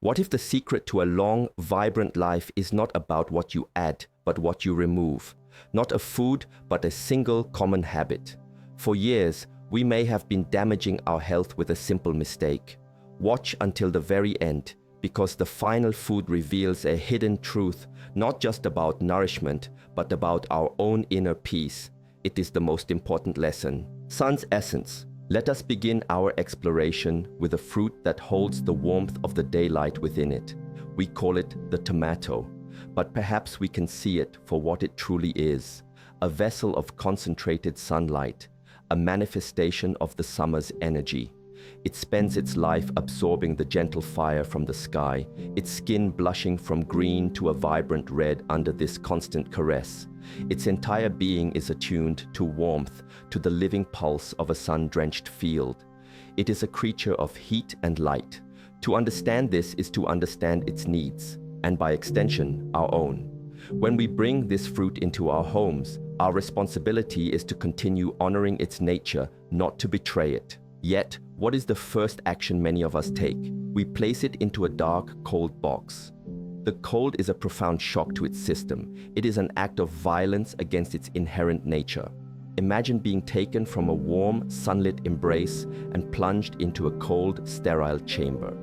What if the secret to a long, vibrant life is not about what you add, but what you remove? Not a food, but a single common habit. For years, we may have been damaging our health with a simple mistake. Watch until the very end, because the final food reveals a hidden truth, not just about nourishment, but about our own inner peace. It is the most important lesson. Sun's essence. Let us begin our exploration with a fruit that holds the warmth of the daylight within it. We call it the tomato, but perhaps we can see it for what it truly is, a vessel of concentrated sunlight, a manifestation of the summer's energy. It spends its life absorbing the gentle fire from the sky, its skin blushing from green to a vibrant red under this constant caress. Its entire being is attuned to warmth, to the living pulse of a sun-drenched field. It is a creature of heat and light. To understand this is to understand its needs, and by extension, our own. When we bring this fruit into our homes, our responsibility is to continue honoring its nature, not to betray it. Yet, what is the first action many of us take? We place it into a dark, cold box. The cold is a profound shock to its system. It is an act of violence against its inherent nature. Imagine being taken from a warm, sunlit embrace and plunged into a cold, sterile chamber.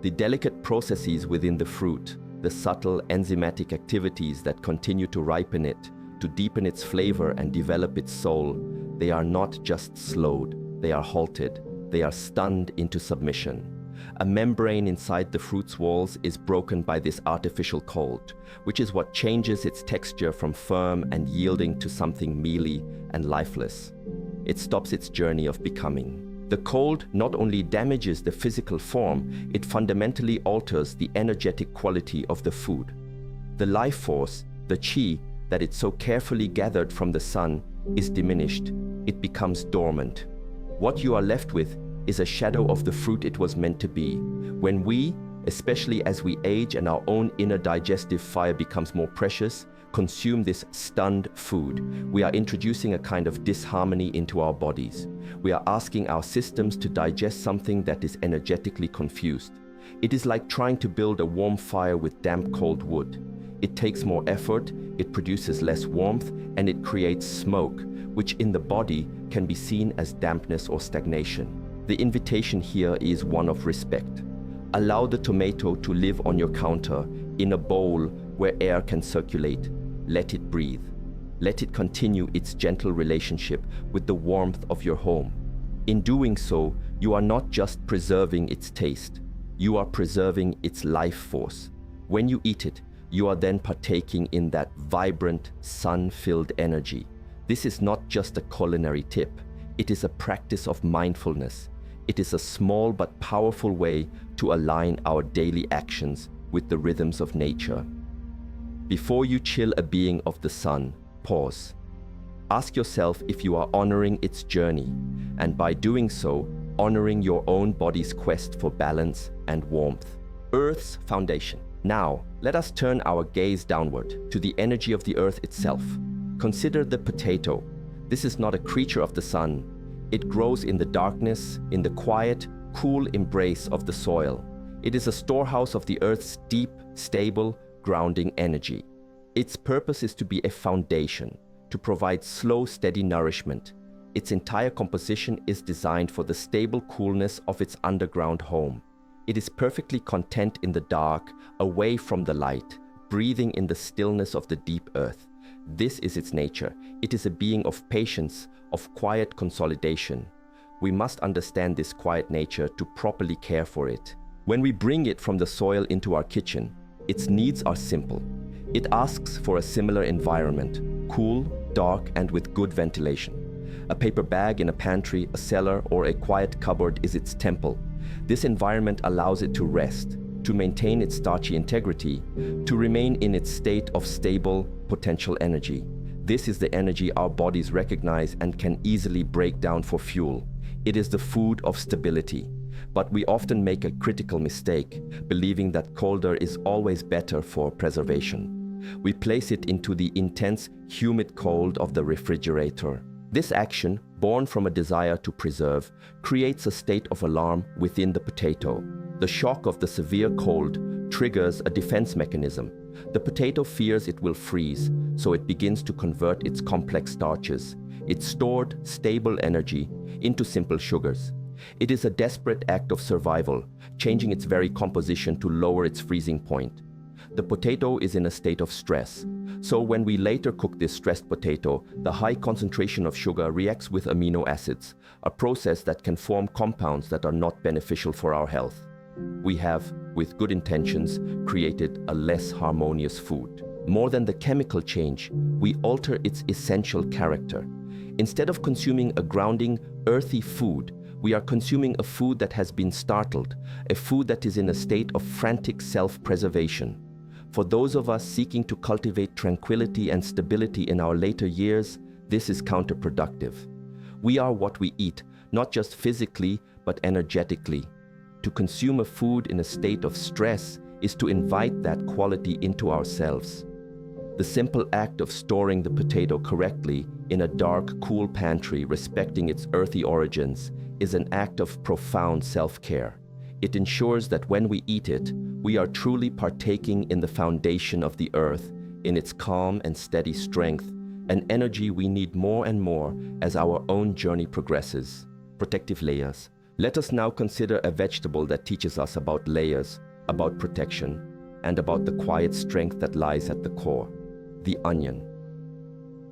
The delicate processes within the fruit, the subtle enzymatic activities that continue to ripen it, to deepen its flavor and develop its soul, they are not just slowed, they are halted, they are stunned into submission. A membrane inside the fruit's walls is broken by this artificial cold, which is what changes its texture from firm and yielding to something mealy and lifeless. It stops its journey of becoming. The cold not only damages the physical form, it fundamentally alters the energetic quality of the food. The life force, the chi, that it so carefully gathered from the sun, is diminished. It becomes dormant. What you are left with is a shadow of the fruit it was meant to be. When we, especially as we age and our own inner digestive fire becomes more precious, consume this stunned food, we are introducing a kind of disharmony into our bodies. We are asking our systems to digest something that is energetically confused. It is like trying to build a warm fire with damp, cold wood. It takes more effort, it produces less warmth, and it creates smoke, which in the body can be seen as dampness or stagnation. The invitation here is one of respect. Allow the tomato to live on your counter, in a bowl where air can circulate. Let it breathe. Let it continue its gentle relationship with the warmth of your home. In doing so, you are not just preserving its taste, you are preserving its life force. When you eat it, you are then partaking in that vibrant, sun-filled energy. This is not just a culinary tip, it is a practice of mindfulness. It is a small but powerful way to align our daily actions with the rhythms of nature. Before you chill a being of the sun, pause. Ask yourself if you are honoring its journey, and by doing so, honoring your own body's quest for balance and warmth. Earth's foundation. Now, let us turn our gaze downward to the energy of the earth itself. Consider the potato. This is not a creature of the sun. It grows in the darkness, in the quiet, cool embrace of the soil. It is a storehouse of the earth's deep, stable, grounding energy. Its purpose is to be a foundation, to provide slow, steady nourishment. Its entire composition is designed for the stable coolness of its underground home. It is perfectly content in the dark, away from the light, breathing in the stillness of the deep earth. This is its nature. It is a being of patience, of quiet consolidation. We must understand this quiet nature to properly care for it. When we bring it from the soil into our kitchen, its needs are simple. It asks for a similar environment, cool, dark, and with good ventilation. A paper bag in a pantry, a cellar, or a quiet cupboard is its temple. This environment allows it to rest, to maintain its starchy integrity, to remain in its state of stable, potential energy. This is the energy our bodies recognize and can easily break down for fuel. It is the food of stability. But we often make a critical mistake, believing that colder is always better for preservation. We place it into the intense, humid cold of the refrigerator. This action, born from a desire to preserve, creates a state of alarm within the potato. The shock of the severe cold triggers a defense mechanism. The potato fears it will freeze, so it begins to convert its complex starches, its stored, stable energy, into simple sugars. It is a desperate act of survival, changing its very composition to lower its freezing point. The potato is in a state of stress, so when we later cook this stressed potato, the high concentration of sugar reacts with amino acids, a process that can form compounds that are not beneficial for our health. We have, with good intentions, created a less harmonious food. More than the chemical change, we alter its essential character. Instead of consuming a grounding, earthy food, we are consuming a food that has been startled, a food that is in a state of frantic self-preservation. For those of us seeking to cultivate tranquility and stability in our later years, this is counterproductive. We are what we eat, not just physically, but energetically. To consume a food in a state of stress is to invite that quality into ourselves. The simple act of storing the potato correctly in a dark, cool pantry, respecting its earthy origins, is an act of profound self-care. It ensures that when we eat it, we are truly partaking in the foundation of the earth, in its calm and steady strength, an energy we need more and more as our own journey progresses. Protective layers. Let us now consider a vegetable that teaches us about layers, about protection, and about the quiet strength that lies at the core. The onion.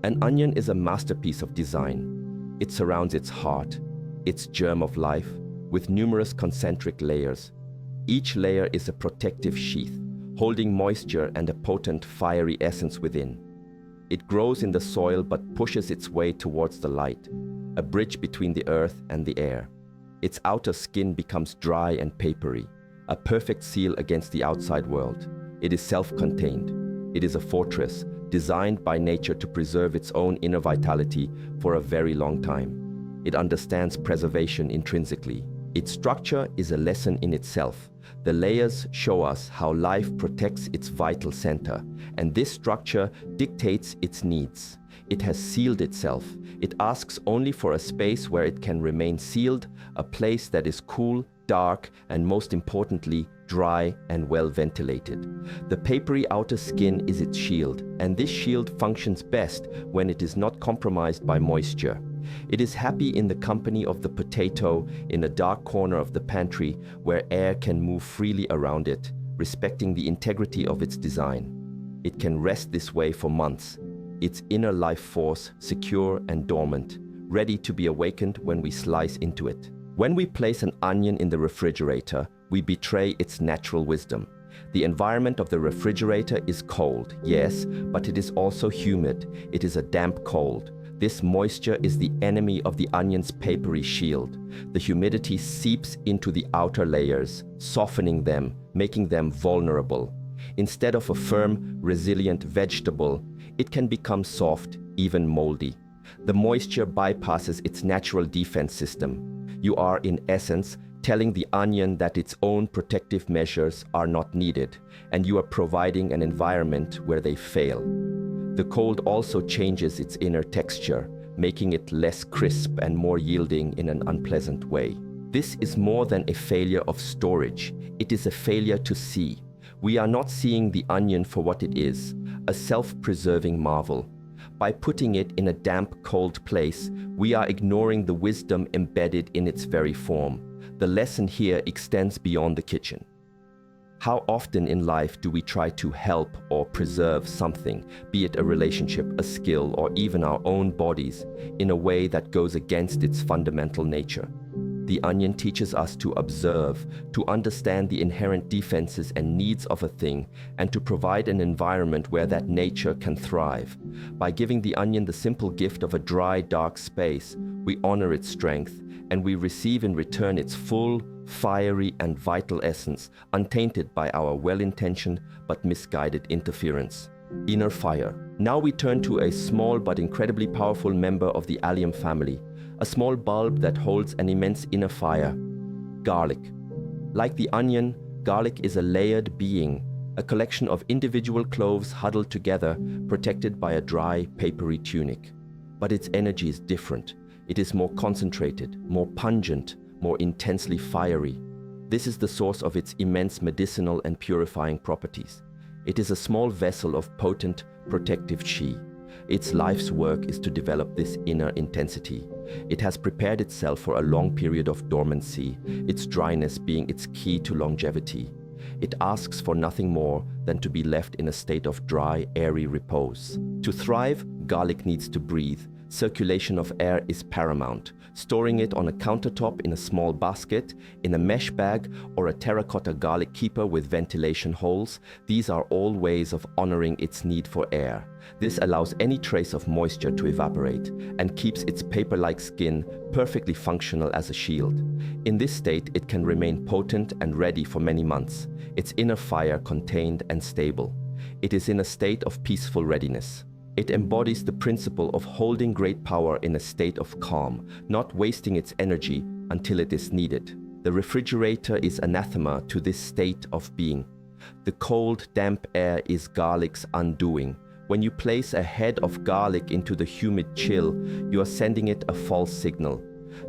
An onion is a masterpiece of design. It surrounds its heart, its germ of life, with numerous concentric layers. Each layer is a protective sheath, holding moisture and a potent fiery essence within. It grows in the soil but pushes its way towards the light, a bridge between the earth and the air. Its outer skin becomes dry and papery, a perfect seal against the outside world. It is self-contained. It is a fortress, designed by nature to preserve its own inner vitality for a very long time. It understands preservation intrinsically. Its structure is a lesson in itself. The layers show us how life protects its vital center, and this structure dictates its needs. It has sealed itself. It asks only for a space where it can remain sealed, a place that is cool, dark, and most importantly, dry and well ventilated. The papery outer skin is its shield, and this shield functions best when it is not compromised by moisture. It is happy in the company of the potato in a dark corner of the pantry where air can move freely around it, respecting the integrity of its design. It can rest this way for months, its inner life force secure and dormant, ready to be awakened when we slice into it. When we place an onion in the refrigerator, we betray its natural wisdom. The environment of the refrigerator is cold, yes, but it is also humid. It is a damp cold. This moisture is the enemy of the onion's papery shield. The humidity seeps into the outer layers, softening them, making them vulnerable. Instead of a firm, resilient vegetable, it can become soft, even moldy. The moisture bypasses its natural defense system. You are, in essence, telling the onion that its own protective measures are not needed, and you are providing an environment where they fail. The cold also changes its inner texture, making it less crisp and more yielding in an unpleasant way. This is more than a failure of storage. It is a failure to see. We are not seeing the onion for what it is, a self-preserving marvel. By putting it in a damp, cold place, we are ignoring the wisdom embedded in its very form. The lesson here extends beyond the kitchen. How often in life do we try to help or preserve something, be it a relationship, a skill, or even our own bodies, in a way that goes against its fundamental nature? The onion teaches us to observe, to understand the inherent defenses and needs of a thing, and to provide an environment where that nature can thrive. By giving the onion the simple gift of a dry, dark space, we honor its strength, and we receive in return its full, fiery, and vital essence, untainted by our well-intentioned but misguided interference. Inner fire. Now we turn to a small but incredibly powerful member of the allium family, a small bulb that holds an immense inner fire. Garlic. Like the onion, garlic is a layered being, a collection of individual cloves huddled together, protected by a dry, papery tunic. But its energy is different. It is more concentrated, more pungent, more intensely fiery. This is the source of its immense medicinal and purifying properties. It is a small vessel of potent, protective chi. Its life's work is to develop this inner intensity. It has prepared itself for a long period of dormancy, its dryness being its key to longevity. It asks for nothing more than to be left in a state of dry, airy repose. To thrive, garlic needs to breathe. Circulation of air is paramount. Storing it on a countertop in a small basket, in a mesh bag, or a terracotta garlic keeper with ventilation holes, these are all ways of honoring its need for air. This allows any trace of moisture to evaporate and keeps its paper-like skin perfectly functional as a shield. In this state, it can remain potent and ready for many months, its inner fire contained and stable. It is in a state of peaceful readiness. It embodies the principle of holding great power in a state of calm, not wasting its energy until it is needed. The refrigerator is anathema to this state of being. The cold, damp air is garlic's undoing. When you place a head of garlic into the humid chill, you are sending it a false signal.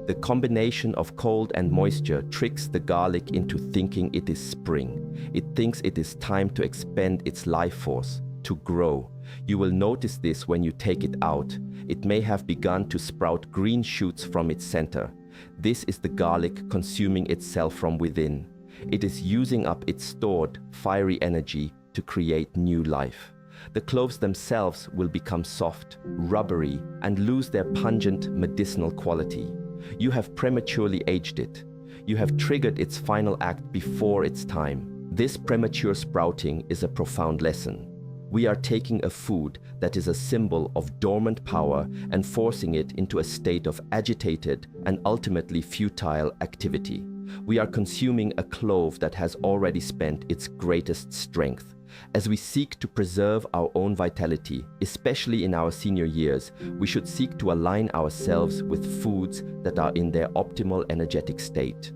The combination of cold and moisture tricks the garlic into thinking it is spring. It thinks it is time to expend its life force, to grow. You will notice this when you take it out. It may have begun to sprout green shoots from its center. This is the garlic consuming itself from within. It is using up its stored, fiery energy to create new life. The cloves themselves will become soft, rubbery, and lose their pungent medicinal quality. You have prematurely aged it. You have triggered its final act before its time. This premature sprouting is a profound lesson. We are taking a food that is a symbol of dormant power and forcing it into a state of agitated and ultimately futile activity. We are consuming a clove that has already spent its greatest strength. As we seek to preserve our own vitality, especially in our senior years, we should seek to align ourselves with foods that are in their optimal energetic state.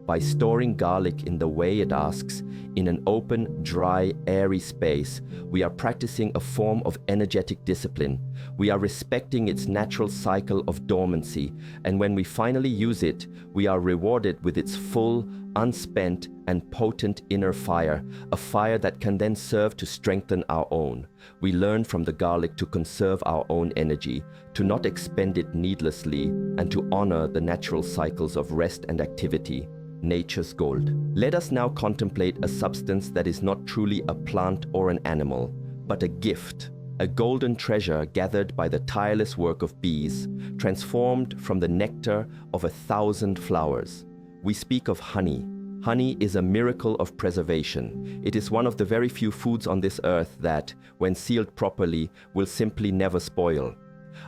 By storing garlic in the way it asks, in an open, dry, airy space, we are practicing a form of energetic discipline. We are respecting its natural cycle of dormancy, and when we finally use it, we are rewarded with its full, unspent, and potent inner fire, a fire that can then serve to strengthen our own. We learn from the garlic to conserve our own energy, to not expend it needlessly, and to honor the natural cycles of rest and activity. Nature's gold. Let us now contemplate a substance that is not truly a plant or an animal, but a gift, a golden treasure gathered by the tireless work of bees, transformed from the nectar of 1,000 flowers. We speak of honey. Honey is a miracle of preservation. It is one of the very few foods on this earth that, when sealed properly, will simply never spoil.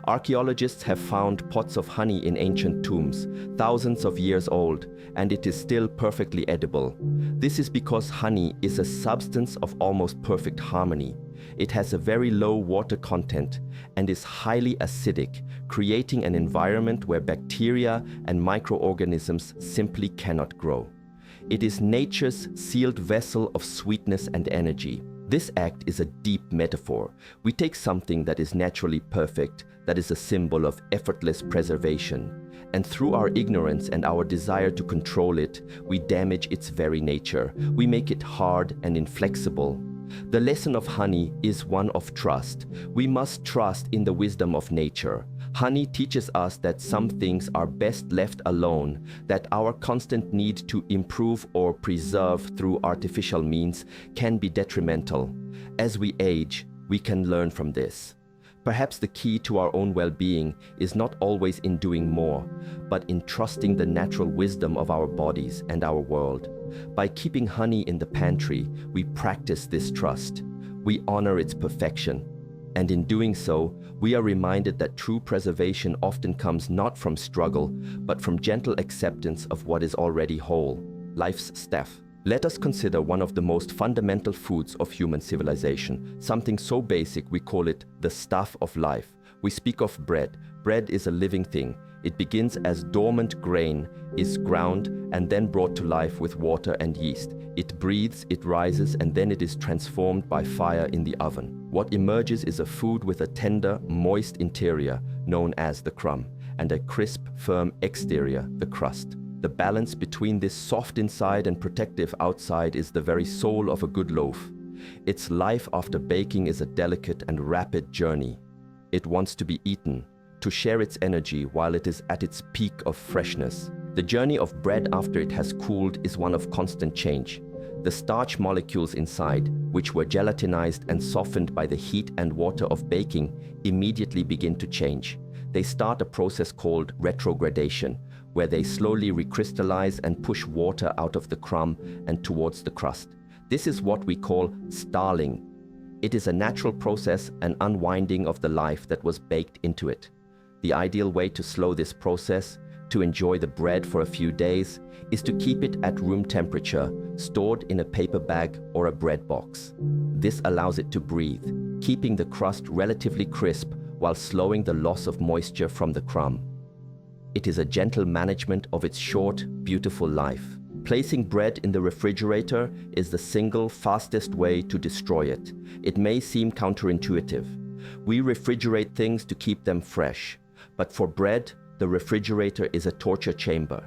Archaeologists have found pots of honey in ancient tombs, thousands of years old, and it is still perfectly edible. This is because honey is a substance of almost perfect harmony. It has a very low water content and is highly acidic, creating an environment where bacteria and microorganisms simply cannot grow. It is nature's sealed vessel of sweetness and energy. This act is a deep metaphor. We take something that is naturally perfect, that is a symbol of effortless preservation, and through our ignorance and our desire to control it, we damage its very nature. We make it hard and inflexible. The lesson of honey is one of trust. We must trust in the wisdom of nature. Honey teaches us that some things are best left alone, that our constant need to improve or preserve through artificial means can be detrimental. As we age, we can learn from this. Perhaps the key to our own well-being is not always in doing more, but in trusting the natural wisdom of our bodies and our world. By keeping honey in the pantry, we practice this trust. We honor its perfection. And in doing so, we are reminded that true preservation often comes not from struggle, but from gentle acceptance of what is already whole, life's staff. Let us consider one of the most fundamental foods of human civilization, something so basic we call it the stuff of life. We speak of bread. Bread is a living thing. It begins as dormant grain, is ground, and then brought to life with water and yeast. It breathes, it rises, and then it is transformed by fire in the oven. What emerges is a food with a tender, moist interior, known as the crumb, and a crisp, firm exterior, the crust. The balance between this soft inside and protective outside is the very soul of a good loaf. Its life after baking is a delicate and rapid journey. It wants to be eaten, to share its energy while it is at its peak of freshness. The journey of bread after it has cooled is one of constant change. The starch molecules inside, which were gelatinized and softened by the heat and water of baking, immediately begin to change. They start a process called retrogradation, where they slowly recrystallize and push water out of the crumb and towards the crust. This is what we call stalling. It is a natural process, an unwinding of the life that was baked into it. The ideal way to slow this process, to enjoy the bread for a few days, is to keep it at room temperature, stored in a paper bag or a bread box. This allows it to breathe, keeping the crust relatively crisp while slowing the loss of moisture from the crumb. It is a gentle management of its short, beautiful life. Placing bread in the refrigerator is the single fastest way to destroy it. It may seem counterintuitive. We refrigerate things to keep them fresh, but for bread, the refrigerator is a torture chamber.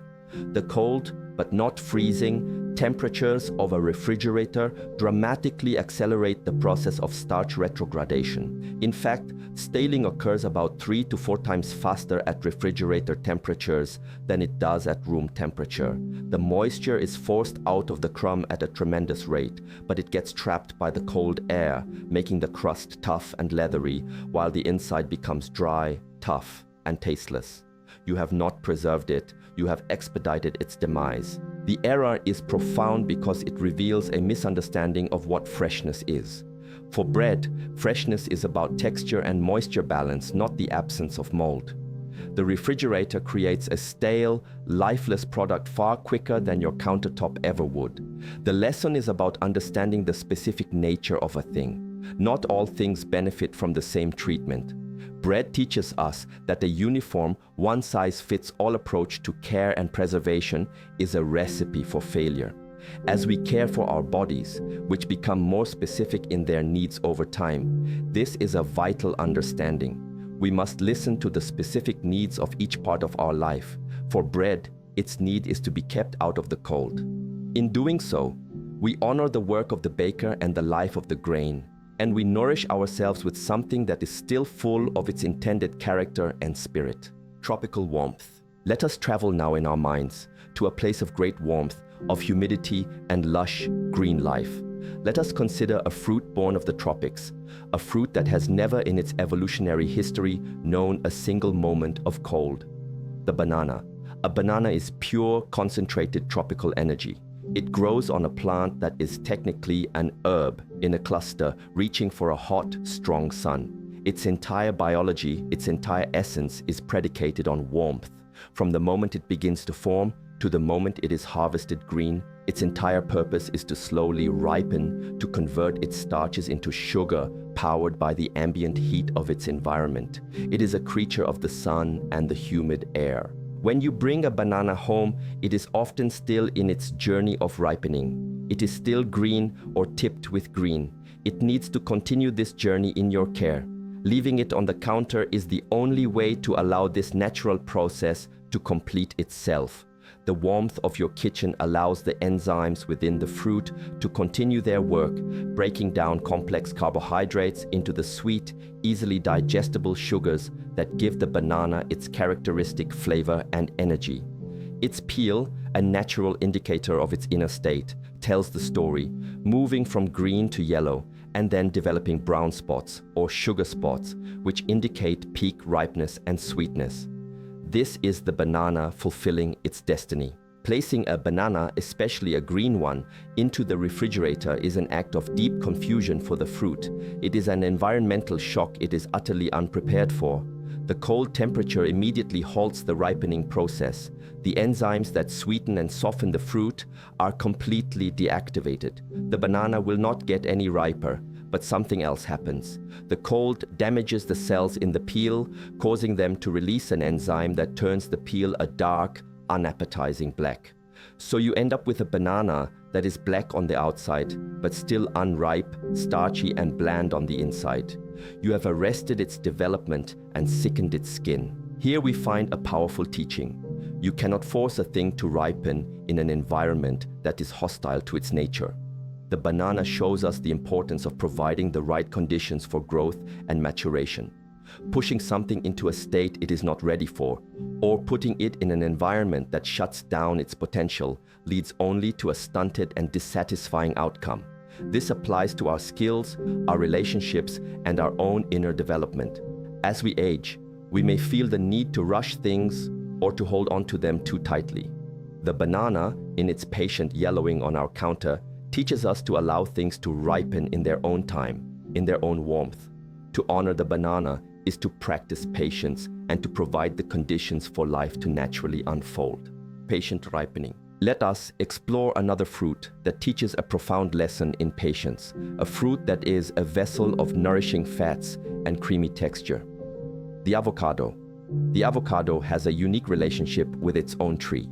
The cold, but not freezing, temperatures of a refrigerator dramatically accelerate the process of starch retrogradation. In fact, staling occurs about 3 to 4 times faster at refrigerator temperatures than it does at room temperature. The moisture is forced out of the crumb at a tremendous rate, but it gets trapped by the cold air, making the crust tough and leathery, while the inside becomes dry, tough, and tasteless. You have not preserved it, you have expedited its demise. The error is profound because it reveals a misunderstanding of what freshness is. For bread, freshness is about texture and moisture balance, not the absence of mold. The refrigerator creates a stale, lifeless product far quicker than your countertop ever would. The lesson is about understanding the specific nature of a thing. Not all things benefit from the same treatment. Bread teaches us that a uniform, one-size-fits-all approach to care and preservation is a recipe for failure. As we care for our bodies, which become more specific in their needs over time, this is a vital understanding. We must listen to the specific needs of each part of our life. For bread, its need is to be kept out of the cold. In doing so, we honor the work of the baker and the life of the grain, and we nourish ourselves with something that is still full of its intended character and spirit. Tropical warmth. Let us travel now in our minds to a place of great warmth, of humidity and lush, green life. Let us consider a fruit born of the tropics, a fruit that has never in its evolutionary history known a single moment of cold. The banana. A banana is pure, concentrated tropical energy. It grows on a plant that is technically an herb in a cluster reaching for a hot, strong sun. Its entire biology, its entire essence is predicated on warmth. From the moment it begins to form to the moment it is harvested green, its entire purpose is to slowly ripen, to convert its starches into sugar powered by the ambient heat of its environment. It is a creature of the sun and the humid air. When you bring a banana home, it is often still in its journey of ripening. It is still green or tipped with green. It needs to continue this journey in your care. Leaving it on the counter is the only way to allow this natural process to complete itself. The warmth of your kitchen allows the enzymes within the fruit to continue their work, breaking down complex carbohydrates into the sweet, easily digestible sugars that give the banana its characteristic flavor and energy. Its peel, a natural indicator of its inner state, tells the story, moving from green to yellow and then developing brown spots or sugar spots, which indicate peak ripeness and sweetness. This is the banana fulfilling its destiny. Placing a banana, especially a green one, into the refrigerator is an act of deep confusion for the fruit. It is an environmental shock it is utterly unprepared for. The cold temperature immediately halts the ripening process. The enzymes that sweeten and soften the fruit are completely deactivated. The banana will not get any riper, but something else happens. The cold damages the cells in the peel, causing them to release an enzyme that turns the peel a dark, unappetizing black. So you end up with a banana that is black on the outside, but still unripe, starchy and bland on the inside. You have arrested its development and sickened its skin. Here we find a powerful teaching. You cannot force a thing to ripen in an environment that is hostile to its nature. The banana shows us the importance of providing the right conditions for growth and maturation. Pushing something into a state it is not ready for, or putting it in an environment that shuts down its potential, leads only to a stunted and dissatisfying outcome. This applies to our skills, our relationships, and our own inner development. As we age, we may feel the need to rush things or to hold on to them too tightly. The banana, in its patient yellowing on our counter, teaches us to allow things to ripen in their own time, in their own warmth. To honor the banana is to practice patience and to provide the conditions for life to naturally unfold. Patient ripening. Let us explore another fruit that teaches a profound lesson in patience, a fruit that is a vessel of nourishing fats and creamy texture. The avocado. The avocado has a unique relationship with its own tree.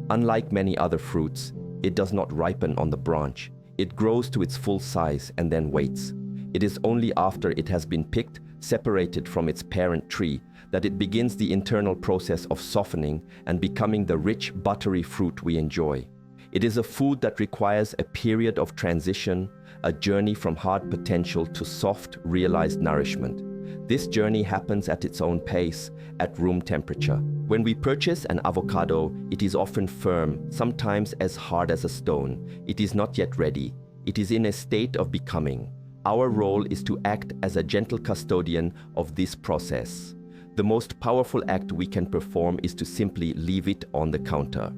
Unlike many other fruits, it does not ripen on the branch. It grows to its full size and then waits. It is only after it has been picked, separated from its parent tree, that it begins the internal process of softening and becoming the rich, buttery fruit we enjoy. It is a food that requires a period of transition, a journey from hard potential to soft, realized nourishment. This journey happens at its own pace, at room temperature. When we purchase an avocado, it is often firm, sometimes as hard as a stone. It is not yet ready. It is in a state of becoming. Our role is to act as a gentle custodian of this process. The most powerful act we can perform is to simply leave it on the counter.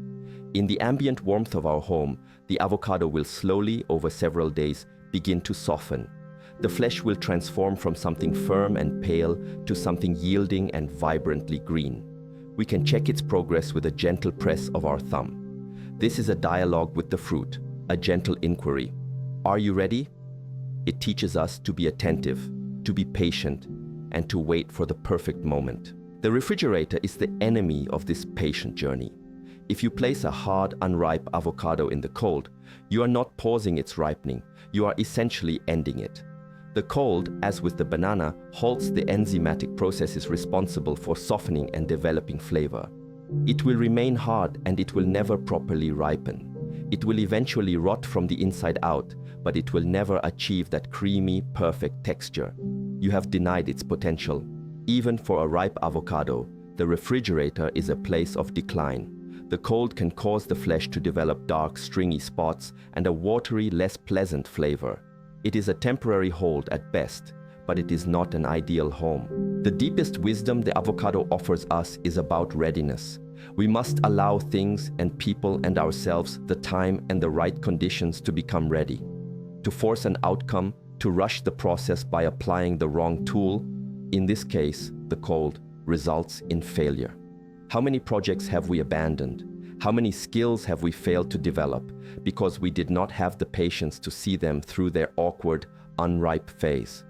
In the ambient warmth of our home, the avocado will slowly, over several days, begin to soften. The flesh will transform from something firm and pale to something yielding and vibrantly green. We can check its progress with a gentle press of our thumb. This is a dialogue with the fruit, a gentle inquiry. Are you ready? It teaches us to be attentive, to be patient, and to wait for the perfect moment. The refrigerator is the enemy of this patient journey. If you place a hard, unripe avocado in the cold, you are not pausing its ripening, you are essentially ending it. The cold, as with the banana, halts the enzymatic processes responsible for softening and developing flavor. It will remain hard and it will never properly ripen. It will eventually rot from the inside out, but it will never achieve that creamy, perfect texture. You have denied its potential. Even for a ripe avocado, the refrigerator is a place of decline. The cold can cause the flesh to develop dark, stringy spots and a watery, less pleasant flavor. It is a temporary hold at best, but it is not an ideal home. The deepest wisdom the avocado offers us is about readiness. We must allow things and people and ourselves the time and the right conditions to become ready. To force an outcome, to rush the process by applying the wrong tool, in this case, the cold, results in failure. How many projects have we abandoned? How many skills have we failed to develop because we did not have the patience to see them through their awkward, unripe phase?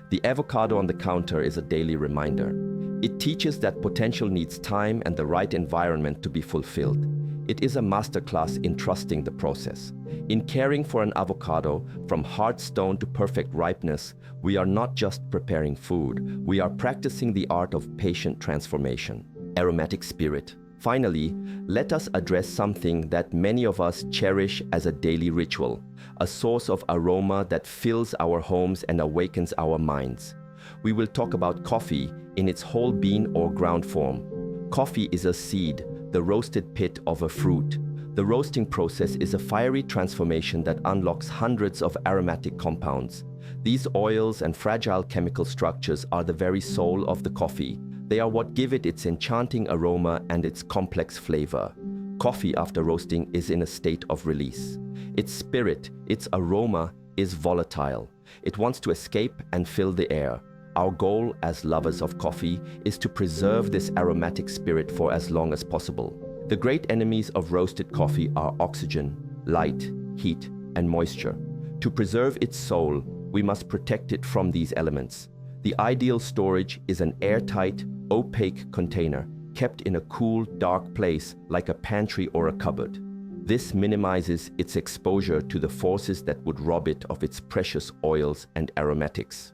The avocado on the counter is a daily reminder. It teaches that potential needs time and the right environment to be fulfilled. It is a masterclass in trusting the process. In caring for an avocado, from hard stone to perfect ripeness, we are not just preparing food, we are practicing the art of patient transformation. Aromatic spirit. Finally, let us address something that many of us cherish as a daily ritual, a source of aroma that fills our homes and awakens our minds. We will talk about coffee in its whole bean or ground form. Coffee is a seed, the roasted pit of a fruit. The roasting process is a fiery transformation that unlocks hundreds of aromatic compounds. These oils and fragile chemical structures are the very soul of the coffee. They are what give it its enchanting aroma and its complex flavor. Coffee after roasting is in a state of release. Its spirit, its aroma, is volatile. It wants to escape and fill the air. Our goal as lovers of coffee is to preserve this aromatic spirit for as long as possible. The great enemies of roasted coffee are oxygen, light, heat, and moisture. To preserve its soul, we must protect it from these elements. The ideal storage is an airtight, opaque container, kept in a cool, dark place like a pantry or a cupboard. This minimizes its exposure to the forces that would rob it of its precious oils and aromatics.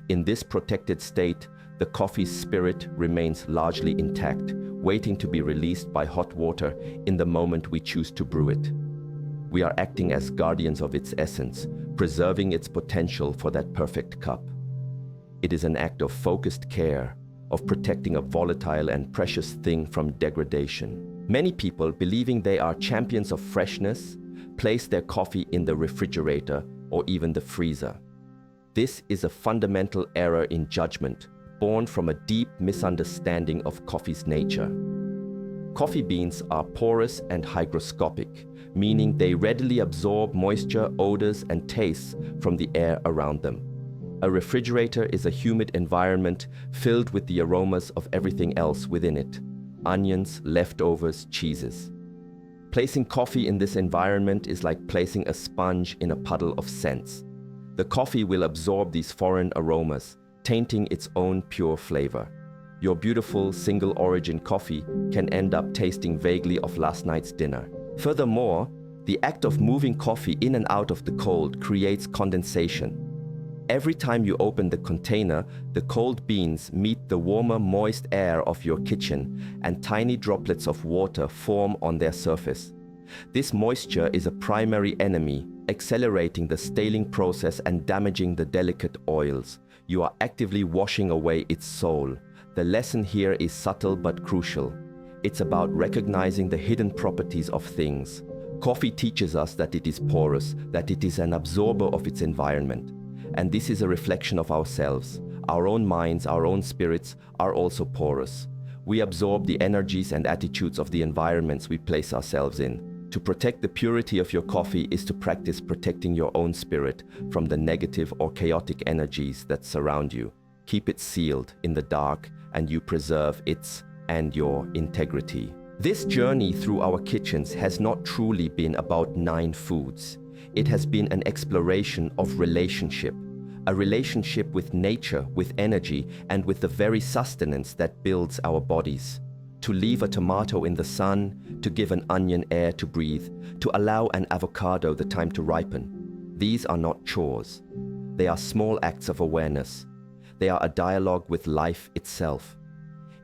In this protected state, the coffee's spirit remains largely intact, waiting to be released by hot water in the moment we choose to brew it. We are acting as guardians of its essence, preserving its potential for that perfect cup. It is an act of focused care, of protecting a volatile and precious thing from degradation. Many people, believing they are champions of freshness, place their coffee in the refrigerator or even the freezer. This is a fundamental error in judgment, born from a deep misunderstanding of coffee's nature. Coffee beans are porous and hygroscopic, meaning they readily absorb moisture, odors, and tastes from the air around them. A refrigerator is a humid environment filled with the aromas of everything else within it: onions, leftovers, cheeses. Placing coffee in this environment is like placing a sponge in a puddle of scents. The coffee will absorb these foreign aromas, tainting its own pure flavor. Your beautiful single-origin coffee can end up tasting vaguely of last night's dinner. Furthermore, the act of moving coffee in and out of the cold creates condensation. Every time you open the container, the cold beans meet the warmer, moist air of your kitchen, and tiny droplets of water form on their surface. This moisture is a primary enemy, accelerating the staling process and damaging the delicate oils. You are actively washing away its soul. The lesson here is subtle but crucial. It's about recognizing the hidden properties of things. Coffee teaches us that it is porous, that it is an absorber of its environment. And this is a reflection of ourselves. Our own minds, our own spirits are also porous. We absorb the energies and attitudes of the environments we place ourselves in. To protect the purity of your coffee is to practice protecting your own spirit from the negative or chaotic energies that surround you. Keep it sealed in the dark, and you preserve its and your integrity. This journey through our kitchens has not truly been about 9 foods. It has been an exploration of relationship, a relationship with nature, with energy, and with the very sustenance that builds our bodies. To leave a tomato in the sun, to give an onion air to breathe, to allow an avocado the time to ripen. These are not chores. They are small acts of awareness. They are a dialogue with life itself.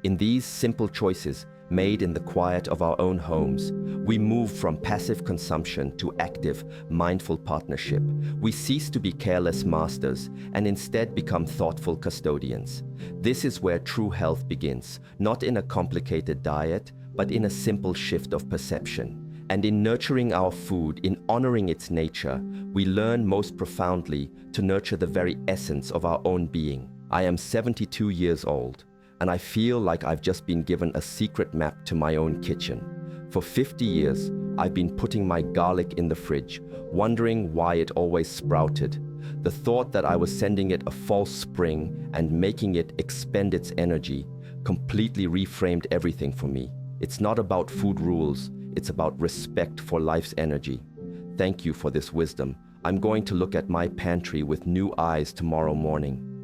In these simple choices, made in the quiet of our own homes, we move from passive consumption to active, mindful partnership. We cease to be careless masters and instead become thoughtful custodians. This is where true health begins, not in a complicated diet, but in a simple shift of perception. And in nurturing our food, in honoring its nature, we learn most profoundly to nurture the very essence of our own being. I am 72 years old, and I feel like I've just been given a secret map to my own kitchen. For 50 years, I've been putting my garlic in the fridge, wondering why it always sprouted. The thought that I was sending it a false spring and making it expend its energy completely reframed everything for me. It's not about food rules, it's about respect for life's energy. Thank you for this wisdom. I'm going to look at my pantry with new eyes tomorrow morning.